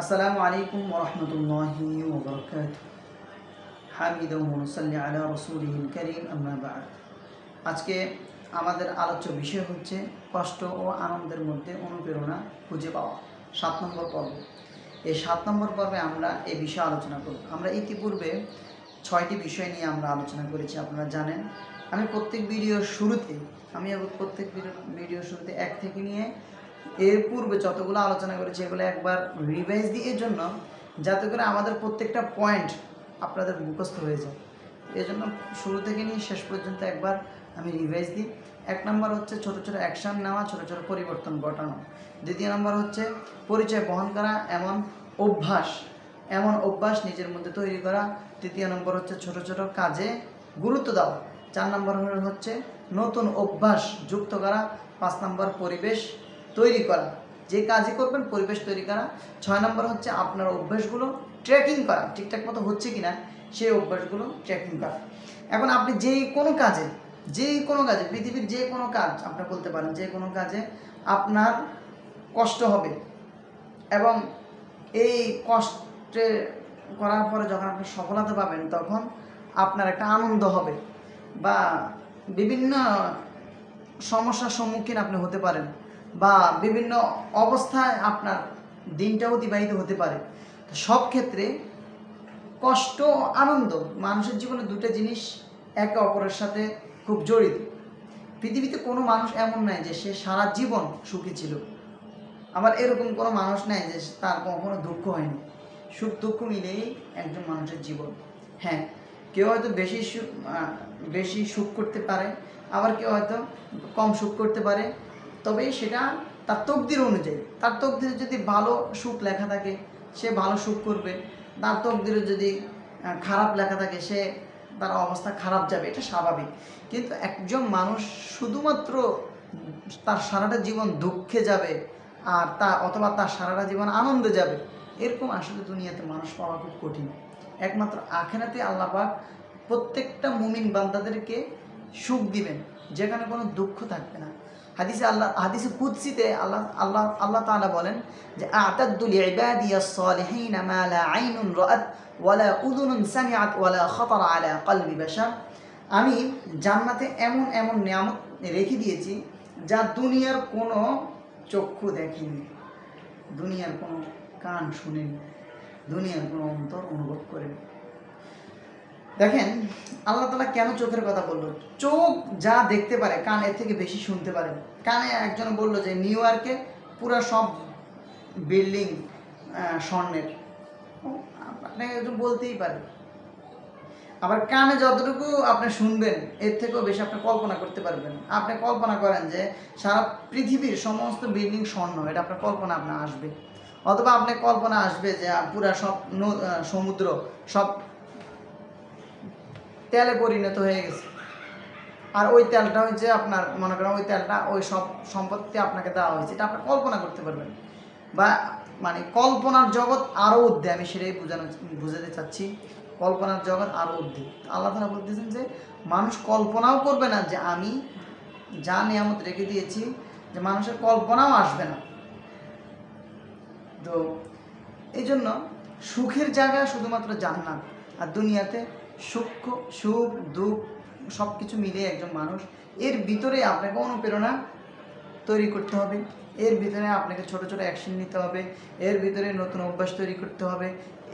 আসসালামু আলাইকুম ওয়া রাহমাতুল্লাহি ওয়া বারাকাতুহু। হামিদুন ওয়া নুসাল্লি আলা রাসূলিহিল কারীম, আম্মা বা'দ। আজকে আমাদের আলোচ্য বিষয় হচ্ছে কষ্ট ও আনন্দের মধ্যে অনুপ্রেরণা খুঁজে পাওয়া, 7 নম্বর পর্ব। এই 7 নম্বর পর্বে আমরা এই বিষয়ে আলোচনা করব। আমরা ইতিপূর্বে 6টি বিষয় নিয়ে আমরা আলোচনা করেছি, আপনারা জানেন। আমি প্রত্যেক ভিডিওর শুরুতে 1 থেকে নিয়ে এর পূর্বে যতগুলো আলোচনা করেছি এগুলো একবার রিভাইজ দিই, এর জন্য যাতে করে আমাদের প্রত্যেকটা পয়েন্ট আপনাদের মুখস্থ হয়ে যায়। এই জন্য শুরু থেকে নিয়ে শেষ পর্যন্ত একবার আমি রিভাইজ দিই। 1 নম্বর হচ্ছে ছোটো ছোটো অ্যাকশান নেওয়া, ছোটো ছোটো পরিবর্তন ঘটানো। 2 নম্বর হচ্ছে পরিচয় বহন করা, এমন অভ্যাস নিজের মধ্যে তৈরি করা। 3 নম্বর হচ্ছে ছোটো ছোটো কাজে গুরুত্ব দেওয়া। 4 নম্বর হচ্ছে নতুন অভ্যাস যুক্ত করা। 5 নম্বর পরিবেশ তৈরি করা, যে কাজই করবেন পরিবেশ তৈরি করা। 6 নম্বর হচ্ছে আপনার অভ্যাসগুলো ট্র্যাকিং করা, ঠিকঠাক মতো হচ্ছে কিনা সেই অভ্যাসগুলো ট্র্যাকিং করা। এখন আপনি যে কোনো কাজে পৃথিবীর যে কোনো কাজ আপনি বলতে পারেন, যে কোনো কাজে আপনার কষ্ট হবে এবং এই কষ্টে করার পরে যখন আপনি সফলতা পাবেন তখন আপনার একটা আনন্দ হবে, বা বিভিন্ন সমস্যার সম্মুখীন আপনি হতে পারেন, বা বিভিন্ন অবস্থায় আপনার দিনটা অতিবাহিত হতে পারে। সব ক্ষেত্রে কষ্ট ও আনন্দ, মানুষের জীবনে দুটো জিনিস একে অপরের সাথে খুব জড়িত। পৃথিবীতে কোনো মানুষ এমন নাই যে সে সারা জীবন সুখী ছিল, আবার এরকম কোনো মানুষ নাই যে তার কখনো দুঃখ হয়নি। সুখ দুঃখ মিলেই একজন মানুষের জীবন। হ্যাঁ, কেউ হয়তো বেশি সুখ করতে পারে, আবার কেউ হয়তো কম সুখ করতে পারে, তবে সেটা তার তকদির অনুযায়ী। তার তকদিরে যদি ভালো সুখ লেখা থাকে সে ভালো সুখ করবে, তার তকদিরে যদি খারাপ লেখা থাকে সে তার অবস্থা খারাপ যাবে, এটা স্বাভাবিক। কিন্তু একজন মানুষ শুধুমাত্র তার সারাটা জীবন দুঃখে যাবে আর অথবা তার সারাটা জীবন আনন্দে যাবে, এরকম আসলে দুনিয়াতে মানুষ পাওয়া খুব কঠিন। একমাত্র আখিরাতে আল্লাহ পাক প্রত্যেকটা মুমিন বান্দাদেরকে সুখ দিবেন, যেখানে কোনো দুঃখ থাকবে না। হাদিসে কুদসিতে আল্লাহ তাআলা বলেন যে আ'তাদু লিইবাদিয়াস সালিহিনা মা লা আইনুন রাআত ওয়ালা উযুনুন সামিআত ওয়ালা খাতারা আলা কলবি বাশার। আমি জান্নাতে এমন এমন নিয়ামত রেখে দিয়েছি যা দুনিয়ার কোনো চক্ষু দেখেনি, দুনিয়ার কোনো কান শুনেনি, দুনিয়ার কোনো অন্তর অনুভব করেনি। দেখেন আল্লাহ তাআলা কেন চোখের কথা বললো? চোখ যা দেখতে পারে কান এর থেকে বেশি শুনতে পারে। কানে একজন বললো যে নিউ ইয়র্কে পুরো সব বিল্ডিং স্বর্ণের, আপনাকে একজন বলতেই পারে। আবার কানে যতটুকু আপনি শুনবেন এর থেকেও বেশি আপনি কল্পনা করতে পারবেন। আপনি কল্পনা করেন যে সারা পৃথিবীর সমস্ত বিল্ডিং স্বর্ণ, এটা আপনার কল্পনা আপনার আসবে। অথবা আপনার কল্পনা আসবে যে পুরা সব সমুদ্র সব তেলে পরিণত হয়ে গেছে, আর ওই তেলটা হচ্ছে আপনার, মনে করেন ওই তেলটা ওই সব সম্পত্তি আপনাকে দেওয়া হয়েছে, এটা আপনি কল্পনা করতে পারবেন। বা মানে কল্পনার জগৎ আরও ঊর্ধ্বে, আমি সেটাই বুঝাতে চাচ্ছি। কল্পনার জগৎ আরও ঊর্ধ্বে। আল্লাহ তাআলা বলতেছেন যে মানুষ কল্পনাও করবে না যে আমি যা নিয়ামত রেখে দিয়েছি, যে মানুষের কল্পনাও আসবে না। তো এই জন্য সুখের জায়গা শুধুমাত্র জান্নাত, আর দুনিয়াতে সুখ দুঃখ সব কিছু মিলিয়ে একজন মানুষ, এর ভিতরে আপনাকে অনুপ্রেরণা তৈরি করতে হবে, এর ভিতরে আপনাকে ছোট ছোট অ্যাকশন নিতে হবে, এর ভিতরে নতুন অভ্যাস তৈরি করতে হবে,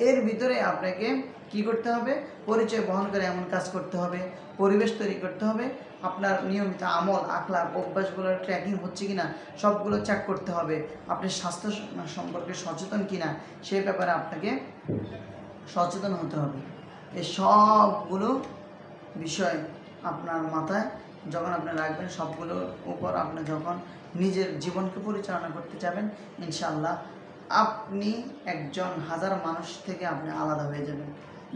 এর ভিতরে আপনাকে কি করতে হবে? পরিচয় বহন করে এমন কাজ করতে হবে, পরিবেশ তৈরি করতে হবে। আপনার নিয়মিত আমল আখলাক অভ্যাসগুলোর ট্র্যাকিং হচ্ছে কিনা সবগুলো চেক করতে হবে। আপনি স্বাস্থ্য সম্পর্কে সচেতন কিনা সেই ব্যাপারে আপনাকে সচেতন হতে হবে। এই সবগুলো বিষয় আপনার মাথায় যখন আপনি রাখবেন, সবগুলোর উপর আপনি যখন নিজের জীবনকে পরিচালনা করতে যাবেন, ইনশাআল্লাহ আপনি একজন হাজার মানুষ থেকে আপনি আলাদা হয়ে যাবেন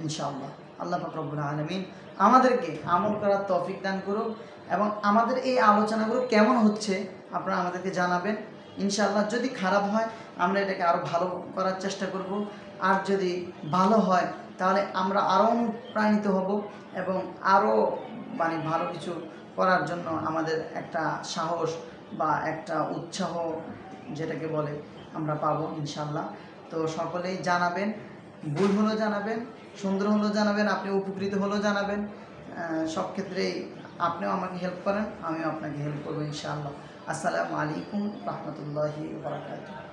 ইনশাআল্লাহ। আল্লাহ পাক রব্বুল আলামিন আমাদেরকে আমল করার তৌফিক দান করুক। এবং আমাদের এই আলোচনাগুলো কেমন হচ্ছে আপনারা আমাদেরকে জানাবেন ইনশাআল্লাহ। যদি খারাপ হয় আমরা এটাকে আরও ভালো করার চেষ্টা করব, আর যদি ভালো হয় তাহলে আমরা আরও অনুপ্রাণিত হব এবং আরও ভালো কিছু করার জন্য আমাদের একটা সাহস বা একটা উৎসাহ যেটাকে বলে আমরা পাবো ইনশাআল্লাহ। তো সকলেই জানাবেন, ভুল হলেও জানাবেন, সুন্দর হলেও জানাবেন, আপনি উপকৃত হলেও জানাবেন। সব ক্ষেত্রেই আপনিও আমাকে হেল্প করেন, আমিও আপনাকে হেল্প করবো ইনশাআল্লাহ। আসসালামু আলাইকুম রহমতুল্লাহি ওয়া বারাকাতুহু।